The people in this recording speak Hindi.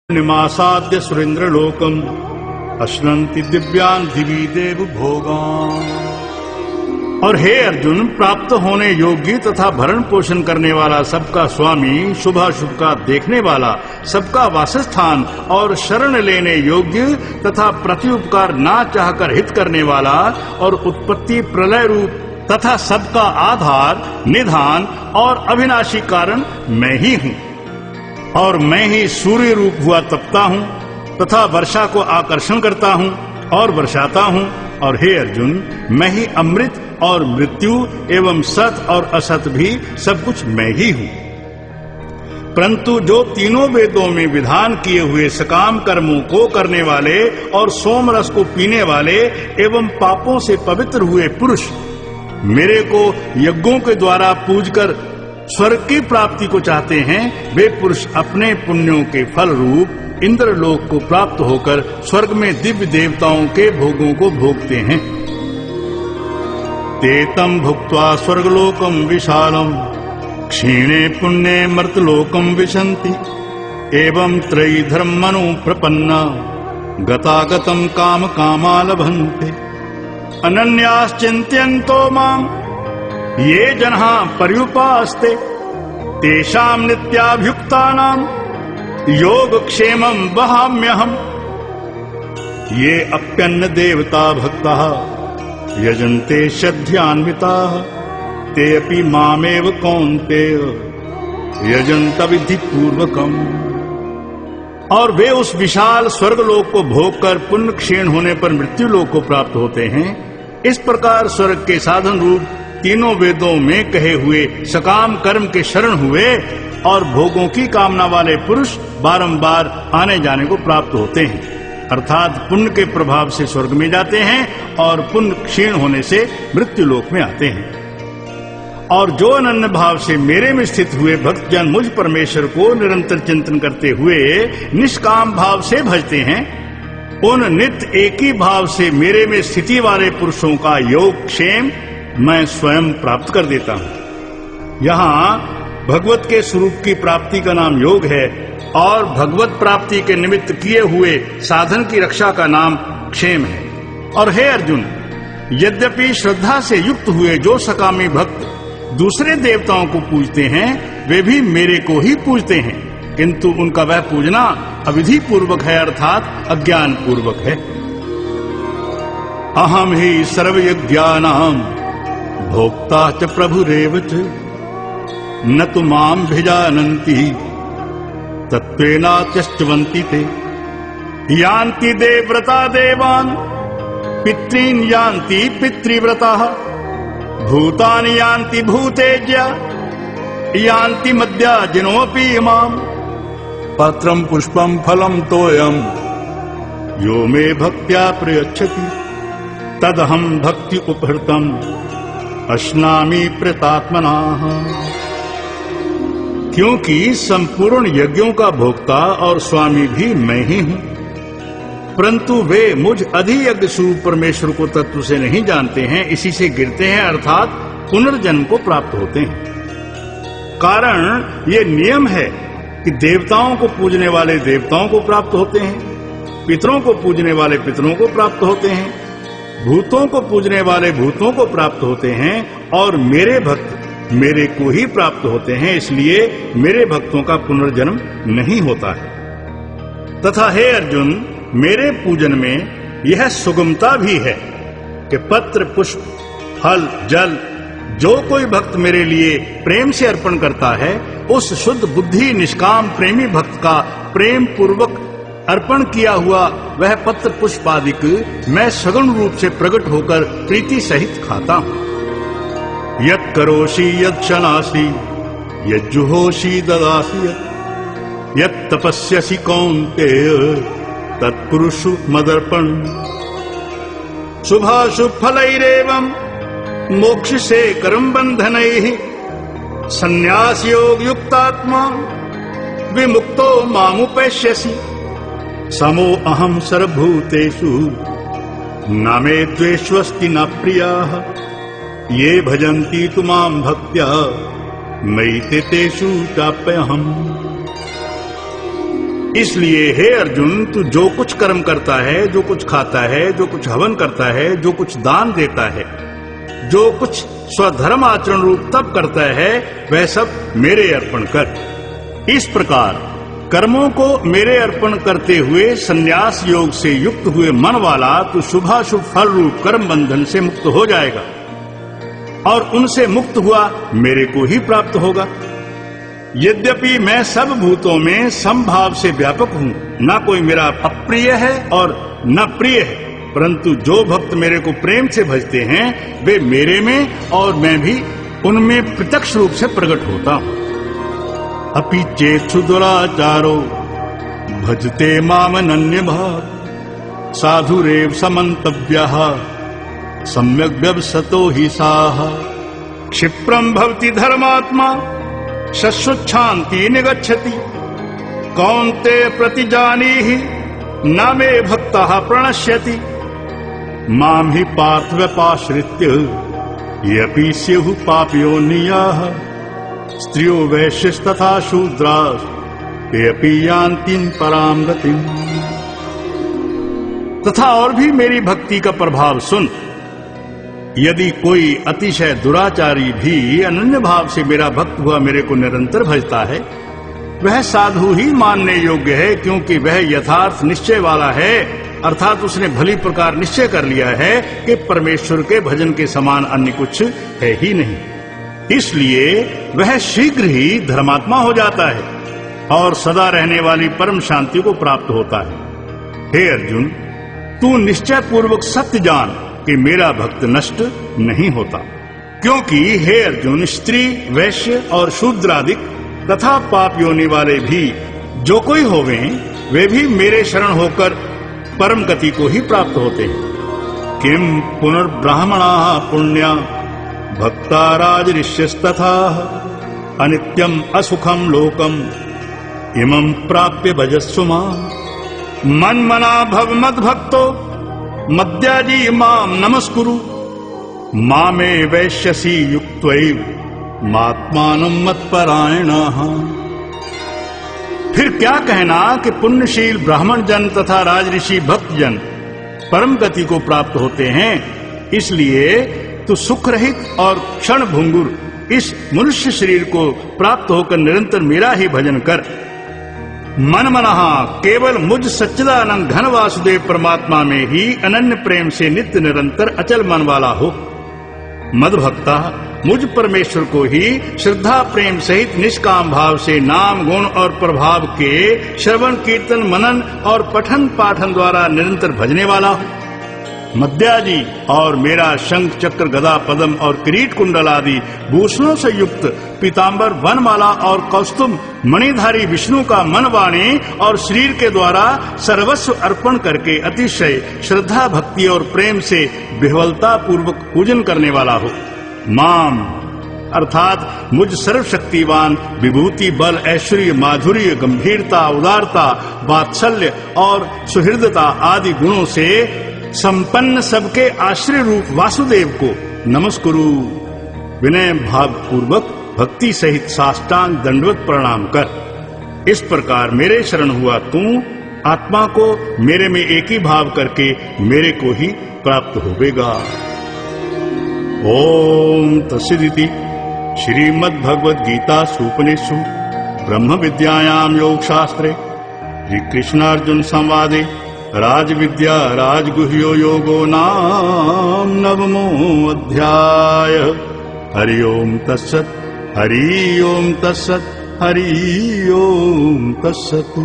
निमासाद्य सुरेंद्र लोकम अश्नन्ति दिव्यान दिवी देव भोगान। और हे अर्जुन, प्राप्त होने योग्य तथा भरण पोषण करने वाला, सबका स्वामी, शुभाशुभ का देखने वाला, सबका वासस्थान और शरण लेने योग्य तथा प्रत्युपकार ना चाहकर हित करने वाला और उत्पत्ति प्रलय रूप तथा सबका आधार, निधान और अविनाशी कारण मैं ही हूँ। और मैं ही सूर्य रूप हुआ तपता हूँ तथा वर्षा को आकर्षण करता हूँ और वर्षाता हूँ। और हे अर्जुन, मैं ही अमृत और मृत्यु एवं सत और असत भी सब कुछ मैं ही हूँ। परंतु जो तीनों वेदों में विधान किए हुए सकाम कर्मों को करने वाले और सोम रस को पीने वाले एवं पापों से पवित्र हुए पुरुष मेरे को यज्ञों के द्वारा पूजकर स्वर्ग की प्राप्ति को चाहते हैं, वे पुरुष अपने पुण्यों के फल रूप इंद्रलोक को प्राप्त होकर स्वर्ग में दिव्य देवताओं के भोगों को भोगते हैं। तेतम भुक्त्वा स्वर्गलोकम विशालम क्षीणे पुण्ये मर्तलोकम विशन्ति एवं त्रयी धर्मनु प्रपन्ना गतागतम काम कामा लभन्ते अनन्याश्चिन्त्यन्तो माम ये जनः पर्युपास्ते तेषां नित्याभियुक्तानां योगक्षेमं वहाम्यहम्। ये अप्यन्न देवता भक्ताः यजन्ते श्रद्धयान्विताः ते अपि मामेव कौन्तेय यजन्त विधि पूर्वकम्। और वे उस विशाल स्वर्गलोक को भोगकर पुण्य क्षीण होने पर मृत्यु लोक को प्राप्त होते हैं। इस प्रकार स्वर्ग के साधन रूप तीनों वेदों में कहे हुए सकाम कर्म के शरण हुए और भोगों की कामना वाले पुरुष बारंबार आने जाने को प्राप्त होते हैं, अर्थात पुण्य के प्रभाव से स्वर्ग में जाते हैं और पुण्य क्षीण होने से मृत्यु लोक में आते हैं। और जो अनन्य भाव से मेरे में स्थित हुए भक्तजन मुझ परमेश्वर को निरंतर चिंतन करते हुए निष्काम भाव से भजते हैं, उन नित्य एक ही भाव से मेरे में स्थिति वाले पुरुषों का योग क्षेम मैं स्वयं प्राप्त कर देता हूँ। यहाँ भगवत के स्वरूप की प्राप्ति का नाम योग है और भगवत प्राप्ति के निमित्त किए हुए साधन की रक्षा का नाम क्षेम है। और हे अर्जुन, यद्यपि श्रद्धा से युक्त हुए जो सकामी भक्त दूसरे देवताओं को पूजते हैं, वे भी मेरे को ही पूजते हैं, किंतु उनका वह पूजना अविधि पूर्वक है, अर्थात अज्ञान पूर्वक है। अहम ही सर्वयज्ञानां भोक्ता च प्रभुरेव च न तु मां भिजानन्ति तत्त्वेनात्यश्चवन्ति ते यान्ति देवव्रता देवान् पितॄन् यान्ति पितृव्रताः भूतानि यान्ति भूतेज्या यान्ति मद्याजिनोऽपि इमाम् पत्रं पुष्पं फलं तोयं यो मे भक्त्या प्रयच्छति तदहं भक्ति उपहृतम् अश्नामि प्रतात्मनाः। क्योंकि संपूर्ण यज्ञों का भोक्ता और स्वामी भी मैं ही हूँ, परंतु वे मुझ अधियज्ञ स्वरूप परमेश्वर को तत्व से नहीं जानते हैं, इसी से गिरते हैं, अर्थात पुनर्जन्म को प्राप्त होते हैं। कारण ये नियम है कि देवताओं को पूजने वाले देवताओं को प्राप्त होते हैं, पितरों को पूजने वाले पितरों को प्राप्त होते हैं, भूतों को पूजने वाले भूतों को प्राप्त होते हैं और मेरे भक्त मेरे को ही प्राप्त होते हैं। इसलिए मेरे भक्तों का पुनर्जन्म नहीं होता है। तथा हे अर्जुन, मेरे पूजन में यह सुगमता भी है कि पत्र, पुष्प, फल, जल जो कोई भक्त मेरे लिए प्रेम से अर्पण करता है, उस शुद्ध बुद्धि निष्काम प्रेमी भक्त का प्रेम पूर्वक अर्पण किया हुआ वह पत्र पुष्प आदिक मैं सगुण रूप से प्रकट होकर प्रीति सहित खाता हूँ। यत् करोषि यत् शनासि यत् जुहोषि ददासि यत् तपस्यसि कौन्तेय तत्कुरुषु मदर्पण शुभाशुभ फलैरेवं मोक्षसे कर्म बंधनैः संन्यास योग युक्तात्मा विमुक्तो मामुपैष्यसि समो अहम सर्वभूतेषु न मे द्वेष्वस्ति न प्रियाः ये भजन्ति तु मां भक्त्या मयि ते तेषु चाप्यहम्। इसलिए हे अर्जुन, तू जो कुछ कर्म करता है, जो कुछ खाता है, जो कुछ हवन करता है, जो कुछ दान देता है, जो कुछ स्वधर्म आचरण रूप तप करता है, वह सब मेरे अर्पण कर। इस प्रकार कर्मों को मेरे अर्पण करते हुए संन्यास योग से युक्त हुए मन वाला तू शुभाशुभ फल रूप कर्म बंधन से मुक्त हो जाएगा और उनसे मुक्त हुआ मेरे को ही प्राप्त होगा। यद्यपि मैं सब भूतों में समभाव से व्यापक हूँ, न कोई मेरा अप्रिय है और न प्रिय है, परंतु जो भक्त मेरे को प्रेम से भजते हैं वे मेरे में और मैं भी उनमें प्रत्यक्ष रूप से प्रकट होता हूँ। अपि चेत्सु दुराचारो भजते मामनन्य भाव साधुरेव समन्तव्यः सम्यक् व्यवसतो हि साः क्षिप्रम् भवति धर्मात्मा शश्वच्छान्ति निगच्छति कौन्तेय प्रतिजानीहि न मे भक्तः प्रणश्यति मां हि पार्थ व्यपाश्रित्य येऽपि स्युः पापयोनियाः स्त्रियो वैश्यस्तथा शूद्राः तेऽपि यान्ति परां गतिम्। तथा और भी मेरी भक्ति का प्रभाव सुन। यदि कोई अतिशय दुराचारी भी अनन्य भाव से मेरा भक्त हुआ मेरे को निरंतर भजता है, वह साधु ही मानने योग्य है, क्योंकि वह यथार्थ निश्चय वाला है, अर्थात उसने भली प्रकार निश्चय कर लिया है कि परमेश्वर के भजन के समान अन्य कुछ है ही नहीं। इसलिए वह शीघ्र ही धर्मात्मा हो जाता है और सदा रहने वाली परम शांति को प्राप्त होता है। हे अर्जुन, तू निश्चय पूर्वक सत्य जान कि मेरा भक्त नष्ट नहीं होता, क्योंकि हे अर्जुन, स्त्री, वैश्य और शूद्रादिक तथा पाप योनि वाले भी जो कोई होवे वे भी मेरे शरण होकर परम गति को ही प्राप्त होते हैं। किम पुनर्ब्राह्मणा पुण्या भक्ता राजऋष्यस्तथा अनित्यम असुखम लोकम इमं प्राप्य भजस्व मां मन्मना भव मद्भक्तो मद्याजी मां नमस्कुरु मामे वैश्यसि युक्त्वैव मात्मानं मत्परायणः। फिर क्या कहना कि पुण्यशील ब्राह्मण जन तथा राजऋषि भक्त जन परम गति को प्राप्त होते हैं। इसलिए तू सुख रहित और क्षण भंगुर इस मनुष्य शरीर को प्राप्त होकर निरंतर मेरा ही भजन कर। मन मनहा केवल मुझ सच्चिदानंद घन वासुदेव परमात्मा में ही अनन्य प्रेम से नित्य निरंतर अचल मन वाला हो। मद्भक्ता मुझ परमेश्वर को ही श्रद्धा प्रेम सहित निष्काम भाव से नाम गुण और प्रभाव के श्रवण कीर्तन मनन और पठन पाठन द्वारा निरंतर भजने वाला हो। मद्याजी और मेरा शंख चक्र गदा पद्म और किरीट कुंडल आदि भूषणों से युक्त पीतांबर वनमाला और कौस्तुभ मणिधारी विष्णु का मन वाणी और शरीर के द्वारा सर्वस्व अर्पण करके अतिशय श्रद्धा भक्ति और प्रेम से विह्वलता पूर्वक पूजन करने वाला हो। माम अर्थात मुझ सर्वशक्तिवान विभूति बल ऐश्वर्य माधुर्य गंभीरता उदारता वात्सल्य और सुहृदता आदि गुणों से संपन्न सबके आश्रय रूप वासुदेव को नमस्कुरु। विनय भाव पूर्वक भक्ति सहित साष्टांग दंडवत प्रणाम कर। इस प्रकार मेरे शरण हुआ तू आत्मा को मेरे में एक ही भाव करके मेरे को ही प्राप्त होवेगा। ओम तस्सदिति श्रीमद् भगवद गीता उपनिषदु ब्रह्म विद्यायां योग शास्त्रे श्री कृष्णार्जुन संवादे राज विद्या राजगुह्यो योगो नाम नवमो अध्याय। हरि ओम तत्सत् हरि ओम तत्सत् हरि ओम तत्सत्।